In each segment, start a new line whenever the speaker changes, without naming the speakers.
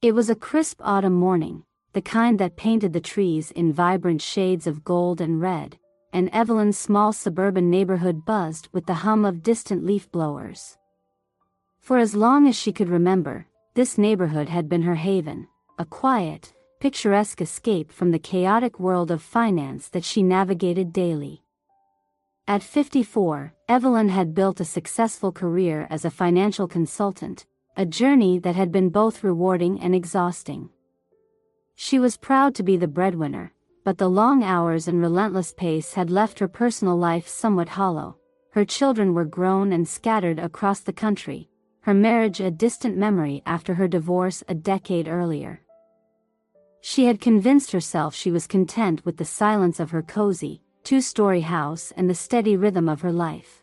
It was a crisp autumn morning, the kind that painted the trees in vibrant shades of gold and red, and Evelyn's small suburban neighborhood buzzed with the hum of distant leaf blowers. For as long as she could remember, this neighborhood had been her haven, a quiet, picturesque escape from the chaotic world of finance that she navigated daily. At 54, Evelyn had built a successful career as a financial consultant, a journey that had been both rewarding and exhausting. She was proud to be the breadwinner, but the long hours and relentless pace had left her personal life somewhat hollow. Her children were grown and scattered across the country, her marriage a distant memory after her divorce a decade earlier. She had convinced herself she was content with the silence of her cozy, two-story house and the steady rhythm of her life.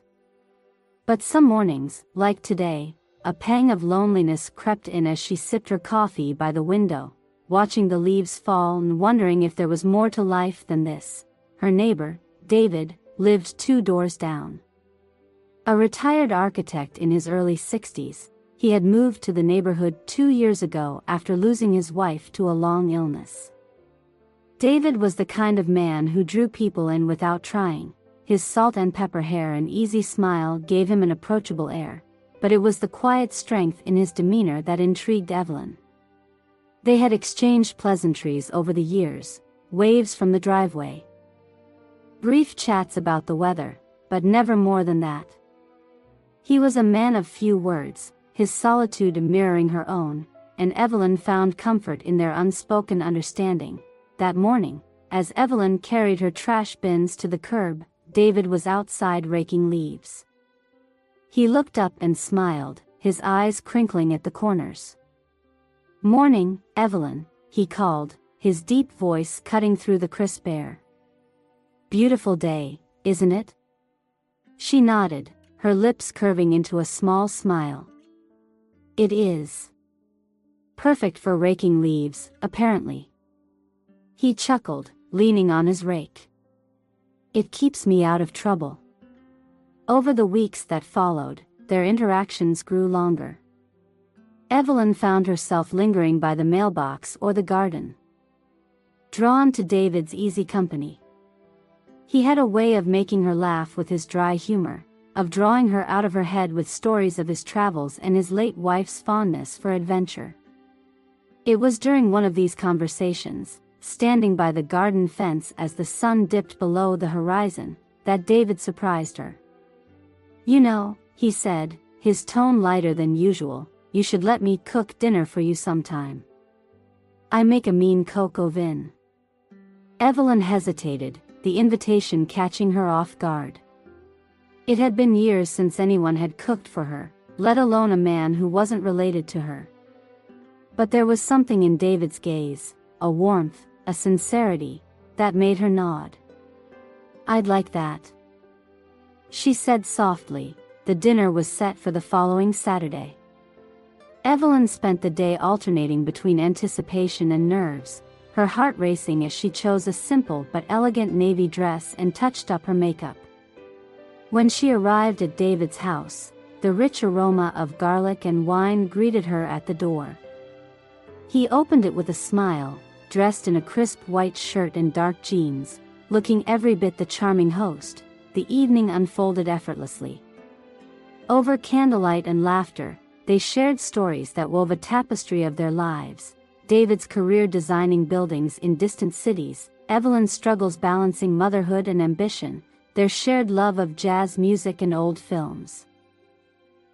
But some mornings, like today, a pang of loneliness crept in as she sipped her coffee by the window, watching the leaves fall and wondering if there was more to life than this. Her neighbor, David, lived 2 doors down. A retired architect in his early 60s, he had moved to the neighborhood 2 years ago after losing his wife to a long illness. David was the kind of man who drew people in without trying. His salt and pepper hair and easy smile gave him an approachable air, but it was the quiet strength in his demeanor that intrigued Evelyn. They had exchanged pleasantries over the years, waves from the driveway, brief chats about the weather, but never more than that. He was a man of few words, his solitude mirroring her own, and Evelyn found comfort in their unspoken understanding. That morning, as Evelyn carried her trash bins to the curb, David was outside raking leaves. He looked up and smiled, his eyes crinkling at the corners. "Morning, Evelyn," he called, his deep voice cutting through the crisp air. "Beautiful day, isn't it?" She nodded, her lips curving into a small smile. "It is. Perfect for raking leaves, apparently." He chuckled, leaning on his rake. "It keeps me out of trouble." Over the weeks that followed, their interactions grew longer. Evelyn found herself lingering by the mailbox or the garden, drawn to David's easy company. He had a way of making her laugh with his dry humor, of drawing her out of her head with stories of his travels and his late wife's fondness for adventure. It was during one of these conversations, standing by the garden fence as the sun dipped below the horizon, that David surprised her. "You know," he said, his tone lighter than usual, "you should let me cook dinner for you sometime. I make a mean coq au vin." Evelyn hesitated, the invitation catching her off guard. It had been years since anyone had cooked for her, let alone a man who wasn't related to her. But there was something in David's gaze, a warmth, a sincerity, that made her nod. "I'd like that," she said softly. The dinner was set for the following Saturday. Evelyn spent the day alternating between anticipation and nerves, her heart racing as she chose a simple but elegant navy dress and touched up her makeup. When she arrived at David's house, the rich aroma of garlic and wine greeted her at the door. He opened it with a smile, dressed in a crisp white shirt and dark jeans, looking every bit the charming host. The evening unfolded effortlessly. Over candlelight and laughter, they shared stories that wove a tapestry of their lives. David's career designing buildings in distant cities, Evelyn's struggles balancing motherhood and ambition, their shared love of jazz music and old films.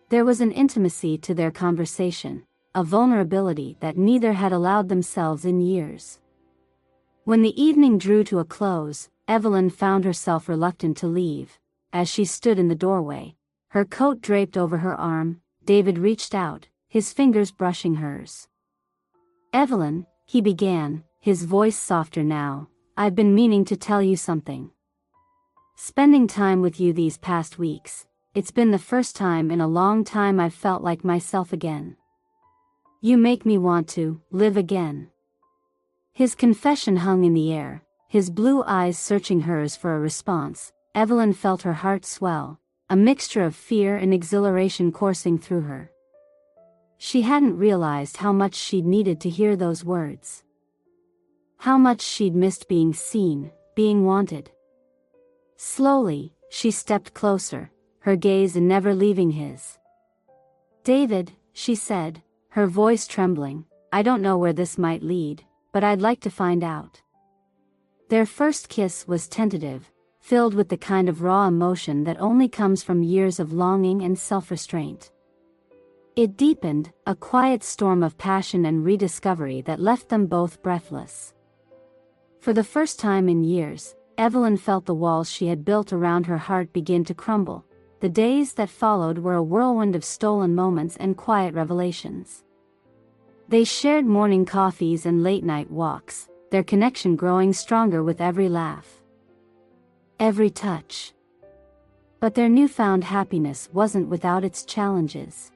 There was an intimacy to their conversation, a vulnerability that neither had allowed themselves in years. When the evening drew to a close, Evelyn found herself reluctant to leave. As she stood in the doorway, her coat draped over her arm, David reached out, his fingers brushing hers. "Evelyn," he began, his voice softer now, "I've been meaning to tell you something. Spending time with you these past weeks, it's been the first time in a long time I've felt like myself again. You make me want to live again." His confession hung in the air, his blue eyes searching hers for a response. Evelyn felt her heart swell, a mixture of fear and exhilaration coursing through her. She hadn't realized how much she'd needed to hear those words. How much she'd missed being seen, being wanted. Slowly, she stepped closer, her gaze never leaving his. "David," she said, her voice trembling, "I don't know where this might lead, but I'd like to find out." Their first kiss was tentative, filled with the kind of raw emotion that only comes from years of longing and self-restraint. It deepened, a quiet storm of passion and rediscovery that left them both breathless. For the first time in years, Evelyn felt the walls she had built around her heart begin to crumble. The days that followed were a whirlwind of stolen moments and quiet revelations. They shared morning coffees and late-night walks, their connection growing stronger with every laugh, every touch. But their newfound happiness wasn't without its challenges.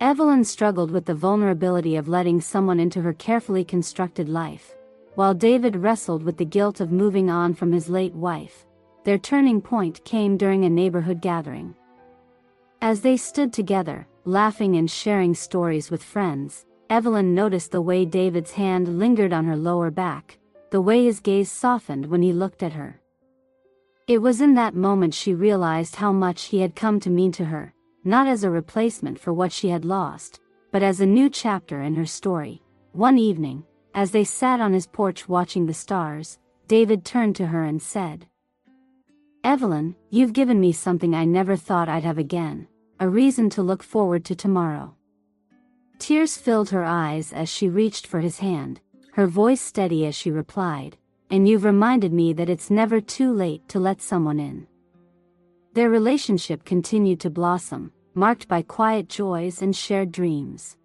Evelyn struggled with the vulnerability of letting someone into her carefully constructed life, while David wrestled with the guilt of moving on from his late wife. Their turning point came during a neighborhood gathering. As they stood together, laughing and sharing stories with friends, Evelyn noticed the way David's hand lingered on her lower back, the way his gaze softened when he looked at her. It was in that moment she realized how much he had come to mean to her, not as a replacement for what she had lost, but as a new chapter in her story. One evening, as they sat on his porch watching the stars, David turned to her and said, "Evelyn, you've given me something I never thought I'd have again, a reason to look forward to tomorrow." Tears filled her eyes as she reached for his hand, her voice steady as she replied, "And you've reminded me that it's never too late to let someone in." Their relationship continued to blossom, marked by quiet joys and shared dreams.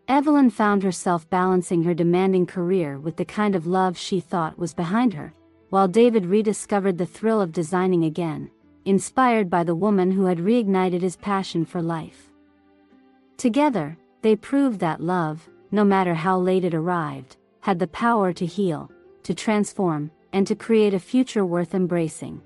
Evelyn found herself balancing her demanding career with the kind of love she thought was behind her, while David rediscovered the thrill of designing again, inspired by the woman who had reignited his passion for life. Together, they proved that love, no matter how late it arrived, had the power to heal, to transform, and to create a future worth embracing.